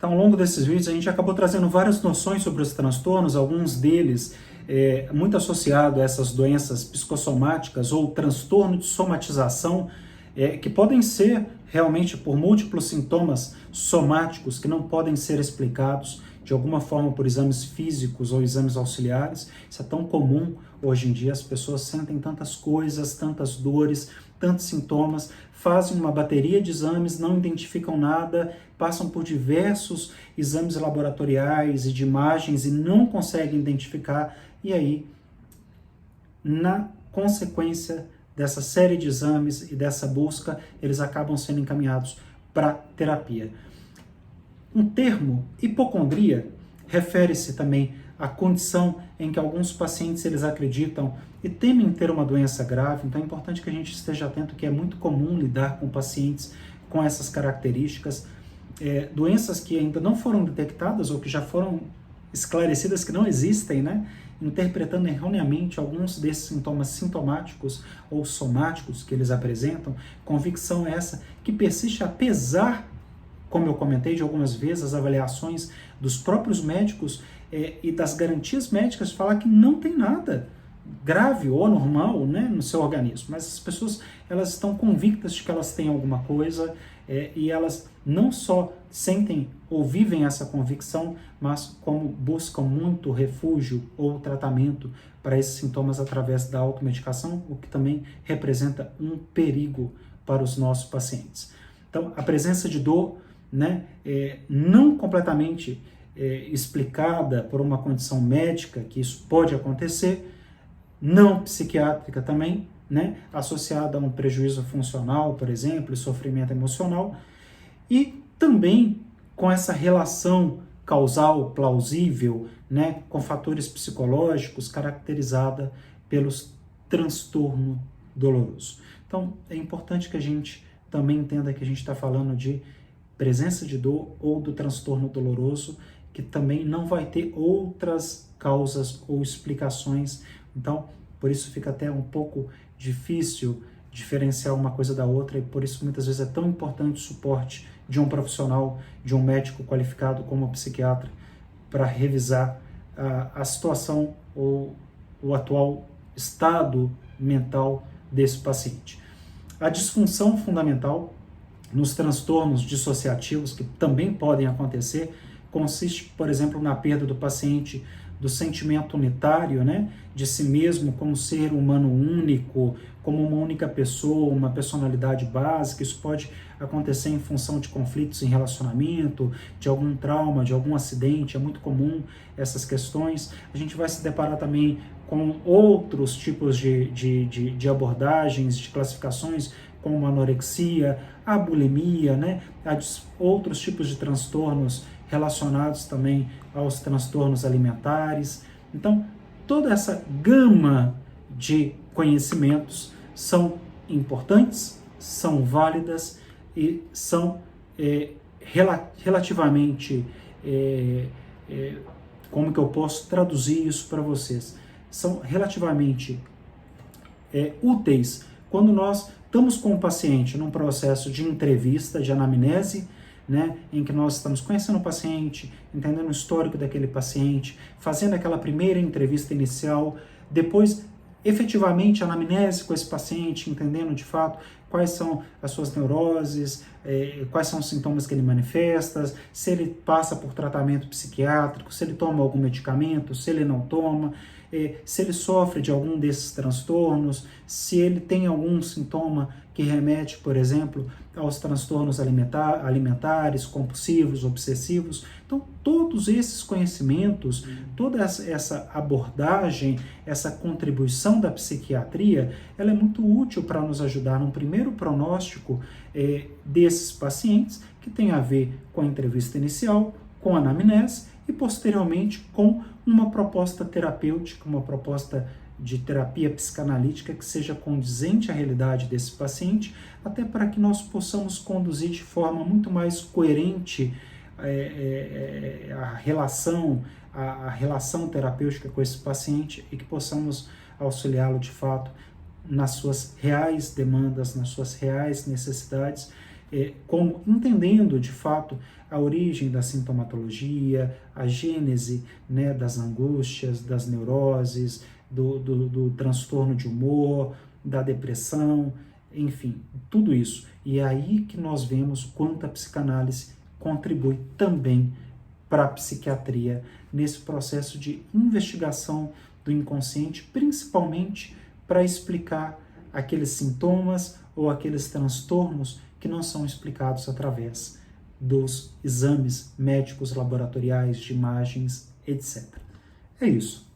Então, ao longo desses vídeos, a gente acabou trazendo várias noções sobre os transtornos, alguns deles muito associados a essas doenças psicossomáticas ou transtorno de somatização, que podem ser realmente por múltiplos sintomas somáticos que não podem ser explicados de alguma forma por exames físicos ou exames auxiliares. Isso é tão comum hoje em dia, as pessoas sentem tantas coisas, tantas dores, tantos sintomas, fazem uma bateria de exames, não identificam nada, passam por diversos exames laboratoriais e de imagens e não conseguem identificar, e aí, na consequência dessa série de exames e dessa busca, eles acabam sendo encaminhados para terapia. Um termo, hipocondria, refere-se também à condição em que alguns pacientes eles acreditam e temem ter uma doença grave. Então é importante que a gente esteja atento que é muito comum lidar com pacientes com essas características, doenças que ainda não foram detectadas ou que já foram esclarecidas que não existem, né? Interpretando erroneamente alguns desses sintomas sintomáticos ou somáticos que eles apresentam. Convicção essa que persiste apesar, como eu comentei de algumas vezes, as avaliações dos próprios médicos e das garantias médicas falar que não tem nada grave ou anormal, né, no seu organismo, mas as pessoas elas estão convictas de que elas têm alguma coisa e elas não só sentem ou vivem essa convicção, mas como buscam muito refúgio ou tratamento para esses sintomas através da automedicação, o que também representa um perigo para os nossos pacientes. Então, a presença de dor, né, não completamente explicada por uma condição médica, que isso pode acontecer, não psiquiátrica também, né, associada a um prejuízo funcional, por exemplo, e sofrimento emocional, e também com essa relação causal plausível, né, com fatores psicológicos caracterizada pelos transtorno doloroso. Então, é importante que a gente também entenda que a gente está falando de presença de dor ou do transtorno doloroso, que também não vai ter outras causas ou explicações. Então, por isso fica até um pouco difícil diferenciar uma coisa da outra e por isso muitas vezes é tão importante o suporte de um profissional, de um médico qualificado como o psiquiatra, para revisar a situação ou o atual estado mental desse paciente. A disfunção fundamental nos transtornos dissociativos, que também podem acontecer, consiste, por exemplo, na perda do paciente do sentimento unitário, né, de si mesmo como ser humano único, como uma única pessoa, uma personalidade básica. Isso pode acontecer em função de conflitos em relacionamento, de algum trauma, de algum acidente. É muito comum essas questões. A gente vai se deparar também com outros tipos de abordagens, de classificações, como a anorexia, a bulimia, né, outros tipos de transtornos relacionados também aos transtornos alimentares. Então, toda essa gama de conhecimentos são importantes, são válidas e são relativamente, como que eu posso traduzir isso para vocês? São relativamente úteis quando nós estamos com o paciente num processo de entrevista, de anamnese, né, em que nós estamos conhecendo o paciente, entendendo o histórico daquele paciente, fazendo aquela primeira entrevista inicial, depois efetivamente anamnese com esse paciente, entendendo de fato quais são as suas neuroses, quais são os sintomas que ele manifesta, se ele passa por tratamento psiquiátrico, se ele toma algum medicamento, se ele não toma, se ele sofre de algum desses transtornos, se ele tem algum sintoma que remete, por exemplo, aos transtornos alimentares, compulsivos, obsessivos. Então, todos esses conhecimentos, toda essa abordagem, essa contribuição da psiquiatria, ela é muito útil para nos ajudar num primeiro pronóstico desses pacientes, que tem a ver com a entrevista inicial, com a anamnese e, posteriormente, com uma proposta terapêutica, uma proposta de terapia psicanalítica que seja condizente à realidade desse paciente, até para que nós possamos conduzir de forma muito mais coerente a relação terapêutica com esse paciente e que possamos auxiliá-lo de fato nas suas reais demandas, nas suas reais necessidades, como entendendo de fato a origem da sintomatologia, a gênese, né, das angústias, das neuroses, do transtorno de humor, da depressão, enfim, tudo isso. E é aí que nós vemos quanto a psicanálise contribui também para a psiquiatria nesse processo de investigação do inconsciente, principalmente para explicar aqueles sintomas ou aqueles transtornos que não são explicados através dos exames médicos laboratoriais, de imagens, etc. É isso.